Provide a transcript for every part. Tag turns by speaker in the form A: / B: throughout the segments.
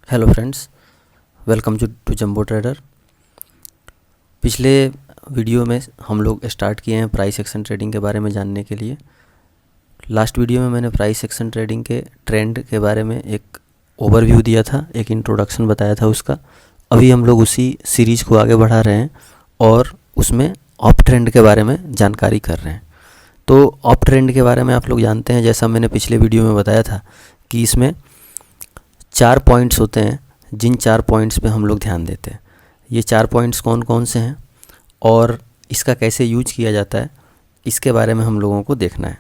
A: Hello friends, welcome to Jumbo Trader. पिछले video में हम लोग स्टार्ट किए हैं प्राइस एक्शन ट्रेडिंग के बारे में जानने के लिए। लास्ट वीडियो में मैंने प्राइस एक्शन ट्रेडिंग के ट्रेंड के बारे में एक ओवरव्यू दिया था, एक इंट्रोडक्शन बताया था उसका। अभी हम लोग उसी सीरीज़ को आगे बढ़ा रहे हैं और उसमें अप ट्रेंड के बारे में जानकारी कर रहे हैं। तो अप ट्रेंड के बारे में आप लोग जानते हैं, जैसा मैंने पिछले वीडियो में बताया था कि इसमें 4 पॉइंट्स होते हैं, जिन 4 पॉइंट्स पे हम लोग ध्यान देते हैं। ये 4 पॉइंट्स कौन कौन से हैं और इसका कैसे यूज किया जाता है, इसके बारे में हम लोगों को देखना है।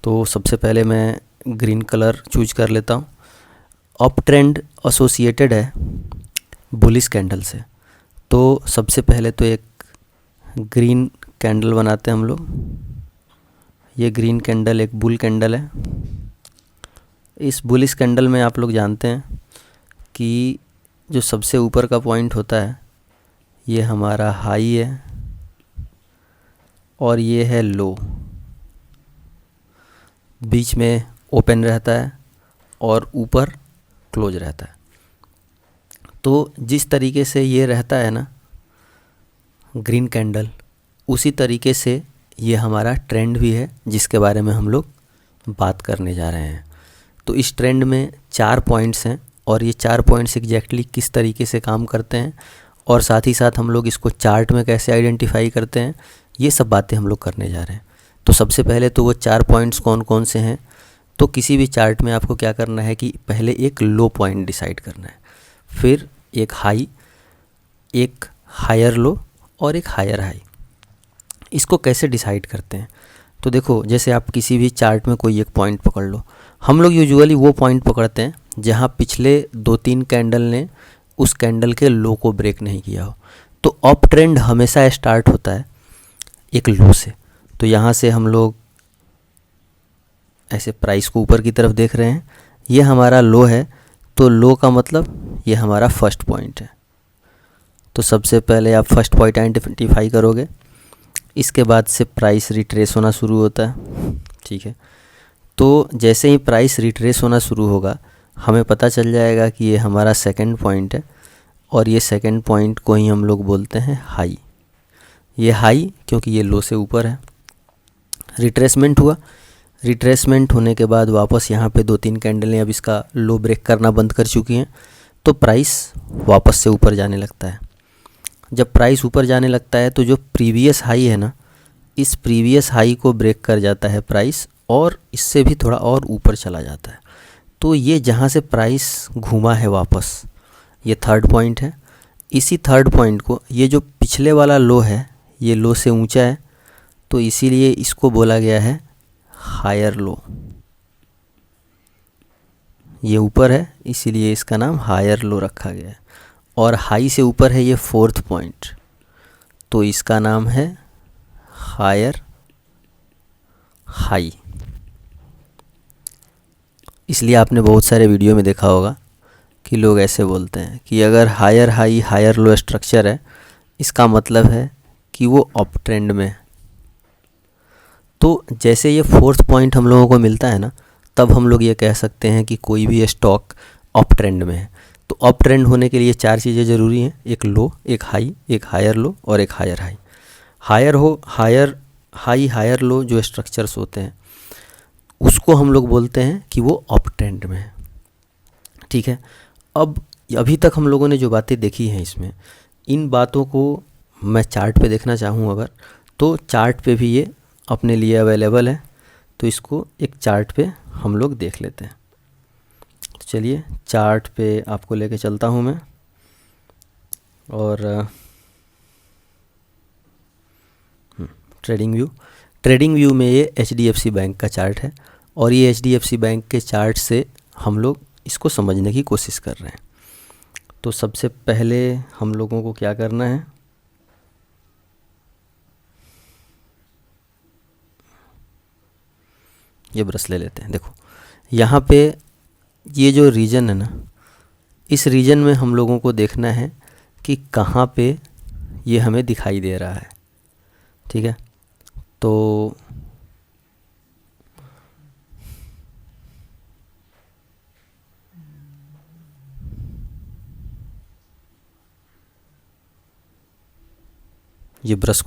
A: तो सबसे पहले मैं ग्रीन कलर चूज कर लेता हूँ। अप ट्रेंड एसोसिएटेड है बुलिश कैंडल से, तो सबसे पहले तो एक ग्रीन कैंडल बनाते हैं हम लोग। ये ग्रीन कैंडल एक बुल कैंडल है। इस बुलिश कैंडल में आप लोग जानते हैं कि जो सबसे ऊपर का पॉइंट होता है ये हमारा हाई है और ये है लो। बीच में ओपन रहता है और ऊपर क्लोज रहता है। तो जिस तरीके से ये रहता है ना ग्रीन कैंडल, उसी तरीके से ये हमारा ट्रेंड भी है, जिसके बारे में हम लोग बात करने जा रहे हैं। तो इस ट्रेंड में 4 पॉइंट्स हैं और ये 4 पॉइंट्स एग्जैक्टली किस तरीके से काम करते हैं और साथ ही साथ हम लोग इसको चार्ट में कैसे आइडेंटिफाई करते हैं, ये सब बातें हम लोग करने जा रहे हैं। तो सबसे पहले तो वो 4 पॉइंट्स कौन कौन से हैं। तो किसी भी चार्ट में आपको क्या करना है कि पहले एक लो पॉइंट डिसाइड करना है, फिर एक हाई, एक हायर लो और एक हायर हाई। इसको कैसे डिसाइड करते हैं, तो देखो जैसे आप किसी भी चार्ट में कोई एक पॉइंट पकड़ लो। हम लोग यूजुअली वो पॉइंट पकड़ते हैं जहाँ पिछले 2-3 कैंडल ने उस कैंडल के लो को ब्रेक नहीं किया हो। तो अप ट्रेंड हमेशा स्टार्ट होता है एक लो से। तो यहाँ से हम लोग ऐसे प्राइस को ऊपर की तरफ देख रहे हैं, ये हमारा लो है। तो लो का मतलब ये हमारा फर्स्ट पॉइंट है। तो सबसे पहले आप फर्स्ट पॉइंट आइडेंटिफाई करोगे, इसके बाद से प्राइस रिट्रेस होना शुरू होता है। ठीक है, तो जैसे ही प्राइस रिट्रेस होना शुरू होगा हमें पता चल जाएगा कि ये हमारा सेकंड पॉइंट है और ये सेकंड पॉइंट को ही हम लोग बोलते हैं हाई। ये हाई क्योंकि ये लो से ऊपर है। रिट्रेसमेंट हुआ, रिट्रेसमेंट होने के बाद वापस यहाँ पे 2-3 कैंडलें अब इसका लो ब्रेक करना बंद कर चुकी हैं, तो प्राइस वापस से ऊपर जाने लगता है। जब प्राइस ऊपर जाने लगता है तो जो प्रीवियस हाई है ना, इस प्रीवियस हाई को ब्रेक कर जाता है प्राइस और इससे भी थोड़ा और ऊपर चला जाता है। तो ये जहाँ से प्राइस घूमा है वापस, ये थर्ड पॉइंट है। इसी थर्ड पॉइंट को, ये जो पिछले वाला लो है ये लो से ऊंचा है, तो इसीलिए इसको बोला गया है हायर लो। ये ऊपर है इसीलिए इसका नाम हायर लो रखा गया है। और हाई से ऊपर है ये फोर्थ पॉइंट, तो इसका नाम है हायर हाई। इसलिए आपने बहुत सारे वीडियो में देखा होगा कि लोग ऐसे बोलते हैं कि अगर higher high higher low structure है, इसका मतलब है कि वो अप ट्रेंड में है। तो जैसे ये फोर्थ पॉइंट हम लोगों को मिलता है ना, तब हम लोग ये कह सकते हैं कि कोई भी स्टॉक अप ट्रेंड में है। तो अप ट्रेंड होने के लिए 4 चीज़ें ज़रूरी हैं, एक लो, एक हाई, एक हायर लो और एक higher high. Higher high higher low जो स्ट्रक्चर्स होते हैं उसको हम लोग बोलते हैं कि वो अप ट्रेंड में है। ठीक है, अब अभी तक हम लोगों ने जो बातें देखी हैं इसमें, इन बातों को मैं चार्ट पे देखना चाहूँ अगर, तो चार्ट पे भी ये अपने लिए अवेलेबल है। तो इसको एक चार्ट पे हम लोग देख लेते हैं। तो चलिए चार्ट पे आपको लेके चलता हूँ मैं। और ट्रेडिंग व्यू में ये HDFC बैंक का चार्ट है और ये HDFC बैंक के चार्ट से हम लोग इसको समझने की कोशिश कर रहे हैं। तो सबसे पहले हम लोगों को क्या करना है, ये ब्रश ले लेते हैं। देखो यहाँ पे ये जो रीजन है ना, इस रीजन में हम लोगों को देखना है कि कहाँ पे ये हमें दिखाई दे रहा है। ठीक है, तो ये ब्रश